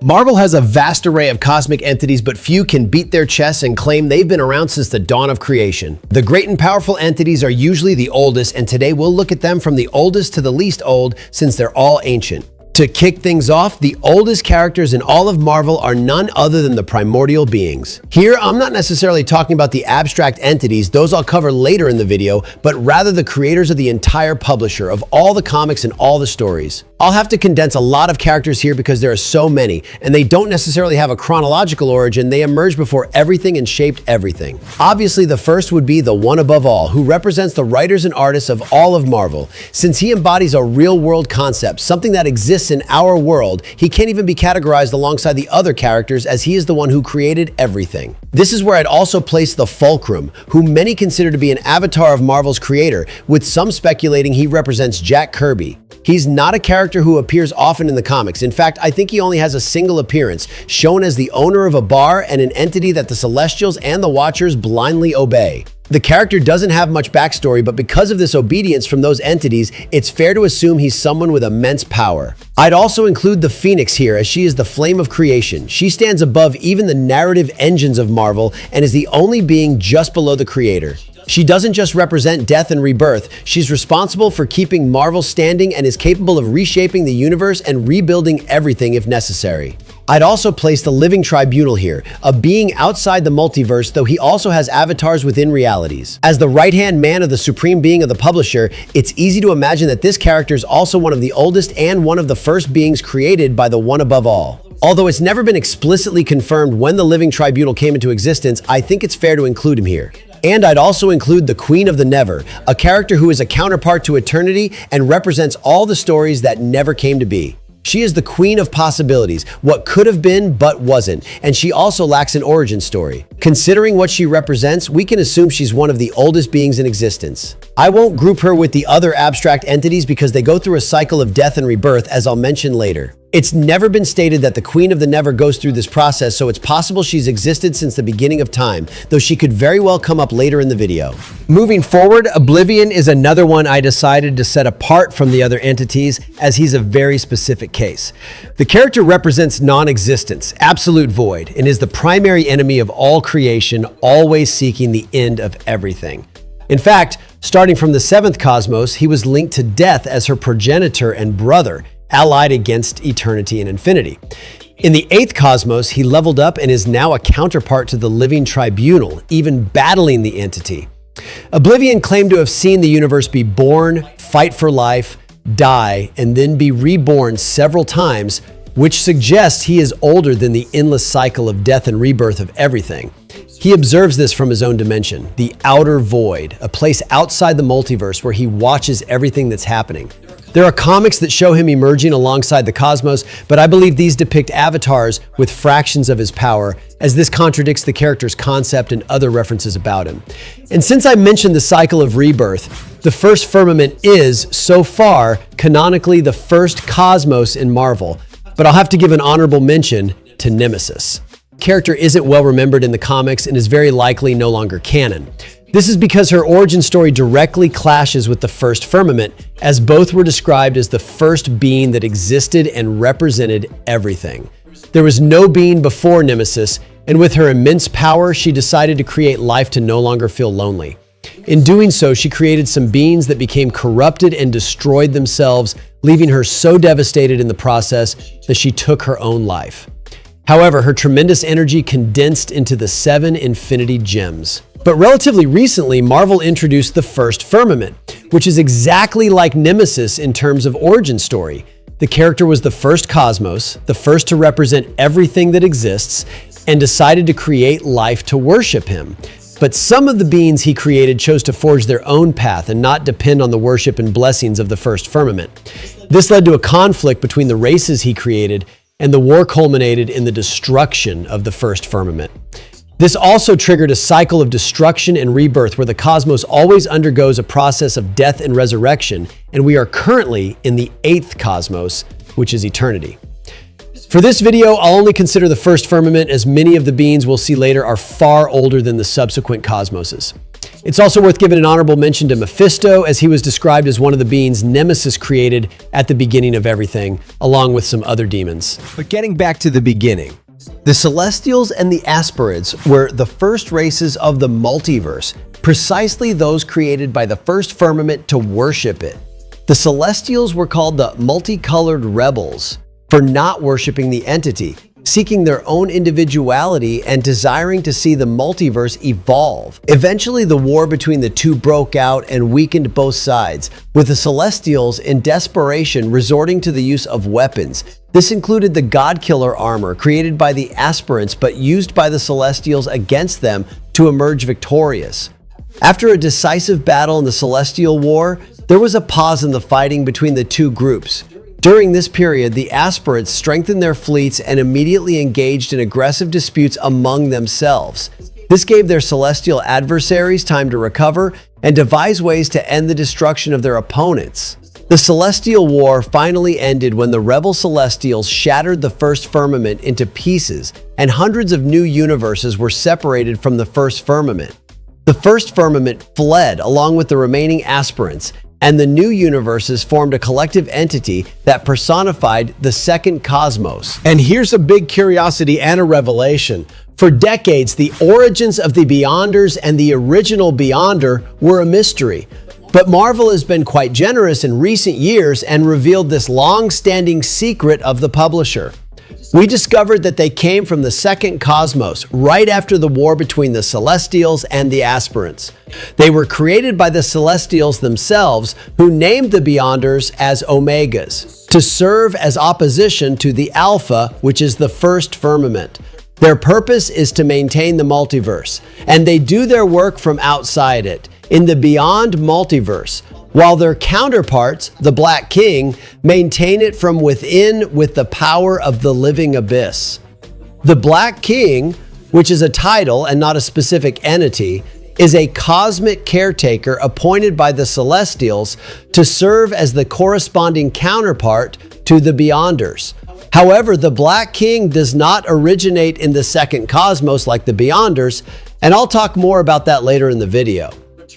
Marvel has a vast array of cosmic entities, but few can beat their chests and claim they've been around since the dawn of creation. The great and powerful entities are usually the oldest, and today we'll look at them from the oldest to the least old, since they're all ancient. To kick things off, the oldest characters in all of Marvel are none other than the primordial beings. Here, I'm not necessarily talking about the abstract entities, those I'll cover later in the video, but rather the creators of the entire publisher of all the comics and all the stories. I'll have to condense a lot of characters here because there are so many, and they don't necessarily have a chronological origin. They emerged before everything and shaped everything. Obviously, the first would be the one above all, who represents the writers and artists of all of Marvel. Since he embodies a real-world concept, something that exists in our world, he can't even be categorized alongside the other characters, as he is the one who created everything. This is where I'd also place the Fulcrum, whom many consider to be an avatar of Marvel's creator, with some speculating he represents Jack Kirby. He's not a character who appears often in the comics. In fact, I think he only has a single appearance, shown as the owner of a bar and an entity that the Celestials and the Watchers blindly obey. The character doesn't have much backstory, but because of this obedience from those entities, it's fair to assume he's someone with immense power. I'd also include the Phoenix here, as she is the flame of creation. She stands above even the narrative engines of Marvel and is the only being just below the creator. She doesn't just represent death and rebirth, she's responsible for keeping Marvel standing and is capable of reshaping the universe and rebuilding everything if necessary. I'd also place the Living Tribunal here, a being outside the multiverse, though he also has avatars within realities. As the right-hand man of the supreme being of the publisher, it's easy to imagine that this character is also one of the oldest and one of the first beings created by the one above all. Although it's never been explicitly confirmed when the Living Tribunal came into existence, I think it's fair to include him here. And I'd also include the Queen of the Never, a character who is a counterpart to Eternity and represents all the stories that never came to be. She is the queen of possibilities, what could have been but wasn't, and she also lacks an origin story. Considering what she represents, we can assume she's one of the oldest beings in existence. I won't group her with the other abstract entities because they go through a cycle of death and rebirth, as I'll mention later. It's never been stated that the Queen of the Never goes through this process, so it's possible she's existed since the beginning of time, though she could very well come up later in the video. Moving forward, Oblivion is another one I decided to set apart from the other entities, as he's a very specific case. The character represents non-existence, absolute void, and is the primary enemy of all creation, always seeking the end of everything. In fact, starting from the 7th cosmos, he was linked to death as her progenitor and brother, allied against eternity and infinity. In the 8th cosmos, he leveled up and is now a counterpart to the Living Tribunal, even battling the entity. Oblivion claimed to have seen the universe be born, fight for life, die, and then be reborn several times, which suggests he is older than the endless cycle of death and rebirth of everything. He observes this from his own dimension, the outer void, a place outside the multiverse where he watches everything that's happening. There are comics that show him emerging alongside the cosmos, but I believe these depict avatars with fractions of his power, as this contradicts the character's concept and other references about him. And since I mentioned the cycle of rebirth, the first firmament is, so far, canonically the first cosmos in Marvel, but I'll have to give an honorable mention to Nemesis. The character isn't well remembered in the comics and is very likely no longer canon. This is because her origin story directly clashes with the first firmament, as both were described as the first being that existed and represented everything. There was no being before Nemesis, and with her immense power, she decided to create life to no longer feel lonely. In doing so, she created some beings that became corrupted and destroyed themselves, leaving her so devastated in the process that she took her own life. However, her tremendous energy condensed into the 7 Infinity Gems. But relatively recently, Marvel introduced the first firmament, which is exactly like Nemesis in terms of origin story. The character was the first cosmos, the first to represent everything that exists, and decided to create life to worship him. But some of the beings he created chose to forge their own path and not depend on the worship and blessings of the first firmament. This led to a conflict between the races he created, and the war culminated in the destruction of the first firmament. This also triggered a cycle of destruction and rebirth where the cosmos always undergoes a process of death and resurrection, and we are currently in the 8th cosmos, which is eternity. For this video, I'll only consider the first firmament, as many of the beings we'll see later are far older than the subsequent cosmoses. It's also worth giving an honorable mention to Mephisto, as he was described as one of the beings Nemesis created at the beginning of everything, along with some other demons. But getting back to the beginning, the Celestials and the Aspirants were the first races of the multiverse, precisely those created by the first firmament to worship it. The Celestials were called the Multicolored Rebels for not worshiping the entity, seeking their own individuality and desiring to see the multiverse evolve. Eventually, the war between the two broke out and weakened both sides, with the Celestials in desperation resorting to the use of weapons. This included the God-Killer armor created by the Aspirants but used by the Celestials against them to emerge victorious. After a decisive battle in the Celestial War, there was a pause in the fighting between the two groups. During this period, the Aspirants strengthened their fleets and immediately engaged in aggressive disputes among themselves. This gave their celestial adversaries time to recover and devise ways to end the destruction of their opponents. The Celestial War finally ended when the rebel Celestials shattered the first firmament into pieces, and hundreds of new universes were separated from the first firmament. The first firmament fled along with the remaining Aspirants, and the new universes formed a collective entity that personified the second cosmos. And here's a big curiosity and a revelation. For decades, the origins of the Beyonders and the original Beyonder were a mystery. But Marvel has been quite generous in recent years and revealed this long-standing secret of the publisher. We discovered that they came from the second cosmos, right after the war between the Celestials and the Aspirants. They were created by the Celestials themselves, who named the Beyonders as Omegas, to serve as opposition to the Alpha, which is the first firmament. Their purpose is to maintain the multiverse, and they do their work from outside it, in the Beyond multiverse, while their counterparts, the Black King, maintain it from within with the power of the living abyss. The Black King, which is a title and not a specific entity, is a cosmic caretaker appointed by the Celestials to serve as the corresponding counterpart to the Beyonders. However, the Black King does not originate in the second cosmos like the Beyonders, and I'll talk more about that later in the video.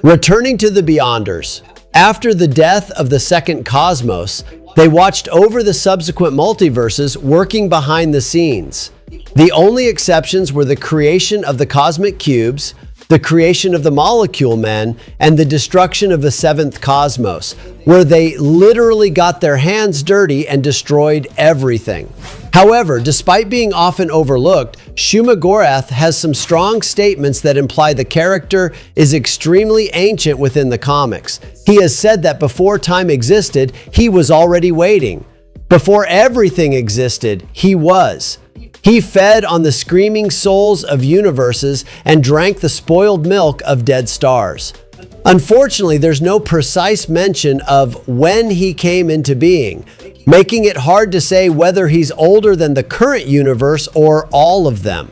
Returning to the Beyonders. After the death of the second cosmos, they watched over the subsequent multiverses, working behind the scenes. The only exceptions were the creation of the cosmic cubes, the creation of the molecule men, and the destruction of the seventh cosmos, where they literally got their hands dirty and destroyed everything. However, despite being often overlooked, Shuma-Gorath has some strong statements that imply the character is extremely ancient within the comics. He has said that before time existed, he was already waiting. Before everything existed, he was. He fed on the screaming souls of universes and drank the spoiled milk of dead stars. Unfortunately, there's no precise mention of when he came into being, making it hard to say whether he's older than the current universe or all of them.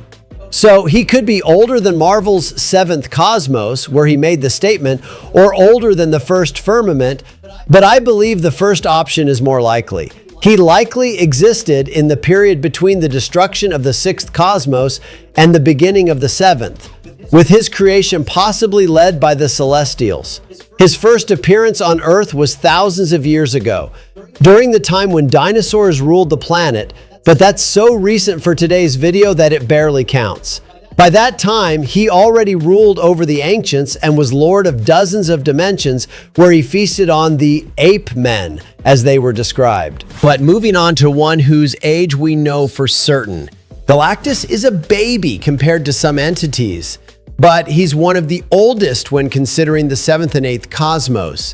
So he could be older than Marvel's seventh cosmos, where he made the statement, or older than the first firmament, but I believe the first option is more likely. He likely existed in the period between the destruction of the sixth cosmos and the beginning of the seventh, with his creation possibly led by the Celestials. His first appearance on Earth was thousands of years ago, during the time when dinosaurs ruled the planet, but that's so recent for today's video that it barely counts. By that time, he already ruled over the ancients and was lord of dozens of dimensions, where he feasted on the ape men, as they were described. But moving on to one whose age we know for certain. Galactus is a baby compared to some entities, but he's one of the oldest when considering the seventh and eighth cosmos.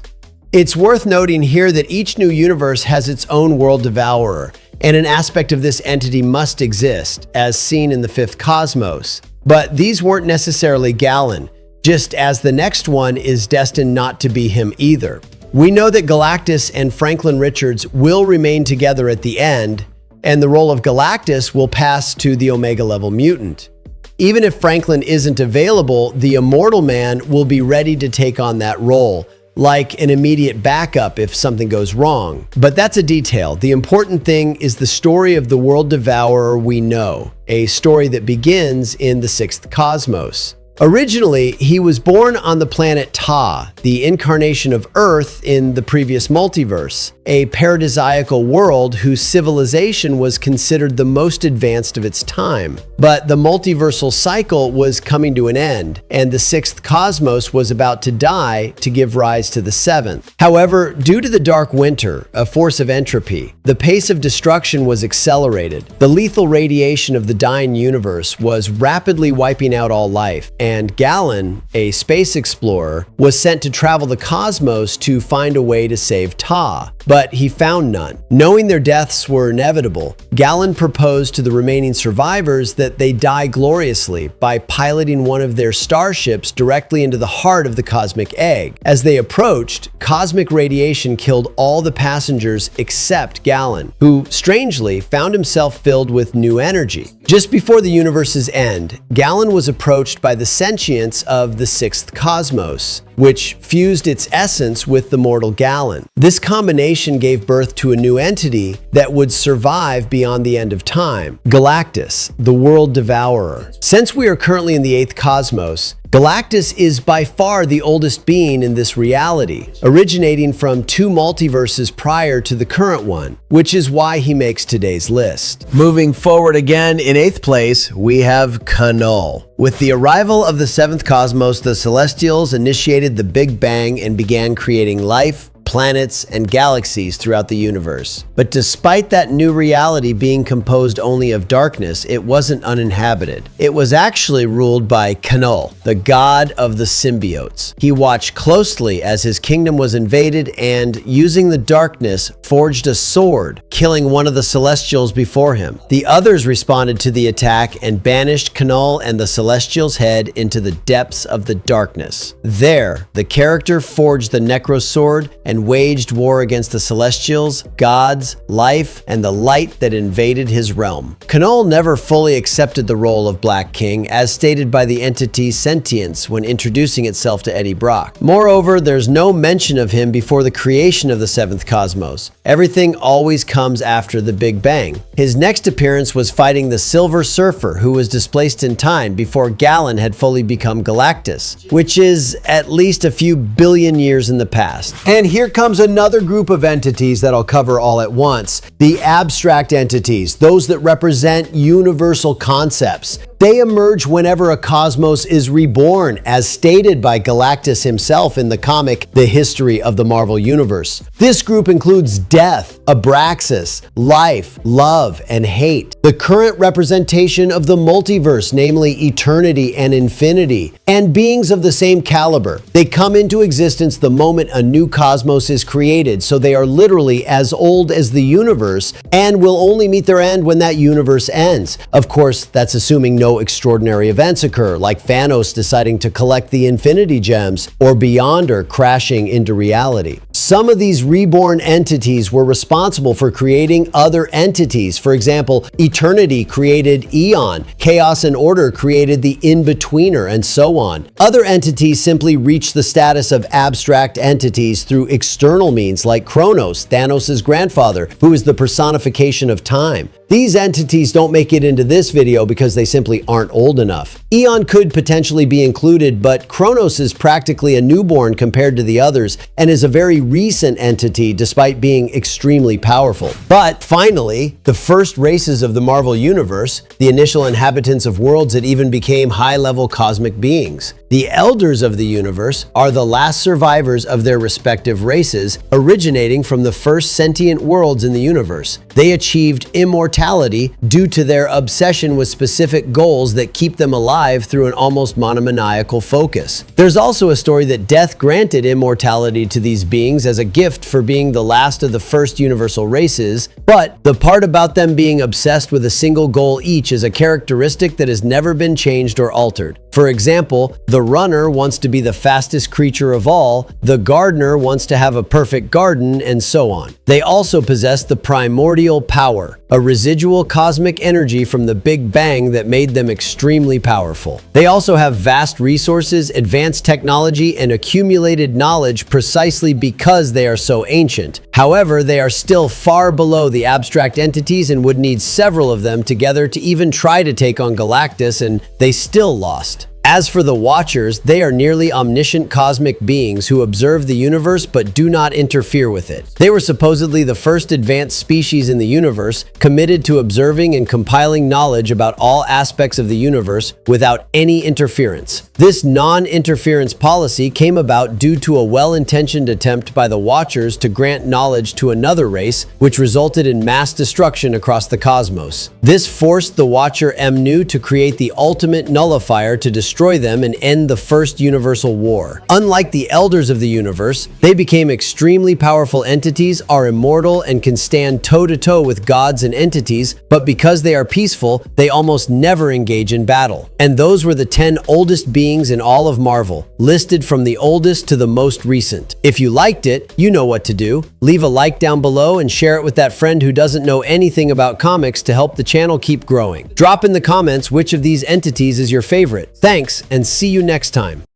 It's worth noting here that each new universe has its own world devourer, and an aspect of this entity must exist, as seen in the fifth cosmos. But these weren't necessarily Galen, just as the next one is destined not to be him either. We know that Galactus and Franklin Richards will remain together at the end, and the role of Galactus will pass to the Omega-level mutant. Even if Franklin isn't available, the Immortal Man will be ready to take on that role, like an immediate backup if something goes wrong. But that's a detail. The important thing is the story of the World Devourer we know, a story that begins in the sixth cosmos. Originally, he was born on the planet Ta, the incarnation of Earth in the previous multiverse, a paradisiacal world whose civilization was considered the most advanced of its time. But the multiversal cycle was coming to an end, and the sixth cosmos was about to die to give rise to the seventh. However, due to the Dark Winter, a force of entropy, the pace of destruction was accelerated. The lethal radiation of the dying universe was rapidly wiping out all life, and Galen, a space explorer, was sent to travel the cosmos to find a way to save Ta. But he found none. Knowing their deaths were inevitable, Galen proposed to the remaining survivors that they die gloriously by piloting one of their starships directly into the heart of the cosmic egg. As they approached, cosmic radiation killed all the passengers except Galen, who strangely found himself filled with new energy. Just before the universe's end, Galen was approached by the sentience of the sixth cosmos, which fused its essence with the mortal Galen. This combination gave birth to a new entity that would survive beyond the end of time, Galactus, the world devourer. Since we are currently in the eighth cosmos, Galactus is by far the oldest being in this reality, originating from two multiverses prior to the current one, which is why he makes today's list. Moving forward again, in eighth place, we have K'null. With the arrival of the seventh cosmos, the Celestials initiated the Big Bang and began creating life, planets, and galaxies throughout the universe. But despite that new reality being composed only of darkness, it wasn't uninhabited. It was actually ruled by K'null, the god of the symbiotes. He watched closely as his kingdom was invaded and, using the darkness, forged a sword, killing one of the Celestials before him. The others responded to the attack and banished K'null and the Celestials' head into the depths of the darkness. There, the character forged the Necro Sword and waged war against the Celestials, gods, life, and the light that invaded his realm. K'null never fully accepted the role of Black King, as stated by the entity Sentience when introducing itself to Eddie Brock. Moreover, there's no mention of him before the creation of the seventh cosmos. Everything always comes after the Big Bang. His next appearance was fighting the Silver Surfer, who was displaced in time before Galen had fully become Galactus, which is at least a few billion years in the past. And here comes another group of entities that I'll cover all at once. The abstract entities, those that represent universal concepts. They emerge whenever a cosmos is reborn, as stated by Galactus himself in the comic The History of the Marvel Universe. This group includes death, Abraxas, life, love, and hate. The current representation of the multiverse, namely eternity and infinity, and beings of the same caliber. They come into existence the moment a new cosmos is created, so they are literally as old as the universe and will only meet their end when that universe ends. Of course, that's assuming no extraordinary events occur, like Thanos deciding to collect the Infinity Gems or Beyonder crashing into reality. Some of these reborn entities were responsible for creating other entities. For example, Eternity created Eon, Chaos and Order created the In-Betweener, and so on. Other entities simply reached the status of abstract entities through external means, like Kronos, Thanos' grandfather, who is the personification of time. These entities don't make it into this video because they simply aren't old enough. Eon could potentially be included, but Kronos is practically a newborn compared to the others and is a very recent entity despite being extremely powerful. But finally, the first races of the Marvel Universe, the initial inhabitants of worlds that even became high-level cosmic beings. The Elders of the Universe are the last survivors of their respective races, originating from the first sentient worlds in the universe. They achieved immortality due to their obsession with specific goals that keep them alive through an almost monomaniacal focus. There's also a story that death granted immortality to these beings as a gift for being the last of the first universal races, but the part about them being obsessed with a single goal each is a characteristic that has never been changed or altered. For example, the runner wants to be the fastest creature of all, the gardener wants to have a perfect garden, and so on. They also possess the primordial power, a residual cosmic energy from the Big Bang that made them extremely powerful. They also have vast resources, advanced technology, and accumulated knowledge precisely because they are so ancient. However, they are still far below the abstract entities and would need several of them together to even try to take on Galactus, and they still lost. As for the Watchers, they are nearly omniscient cosmic beings who observe the universe but do not interfere with it. They were supposedly the first advanced species in the universe, committed to observing and compiling knowledge about all aspects of the universe without any interference. This non-interference policy came about due to a well-intentioned attempt by the Watchers to grant knowledge to another race, which resulted in mass destruction across the cosmos. This forced the Watcher Mnu to create the ultimate nullifier to destroy them and end the First Universal War. Unlike the Elders of the universe, they became extremely powerful entities, are immortal, and can stand toe-to-toe with gods and entities, but because they are peaceful, they almost never engage in battle. And those were the 10 oldest beings in all of Marvel, listed from the oldest to the most recent. If you liked it, you know what to do. Leave a like down below and share it with that friend who doesn't know anything about comics to help the channel keep growing. Drop in the comments which of these entities is your favorite. Thanks, and see you next time.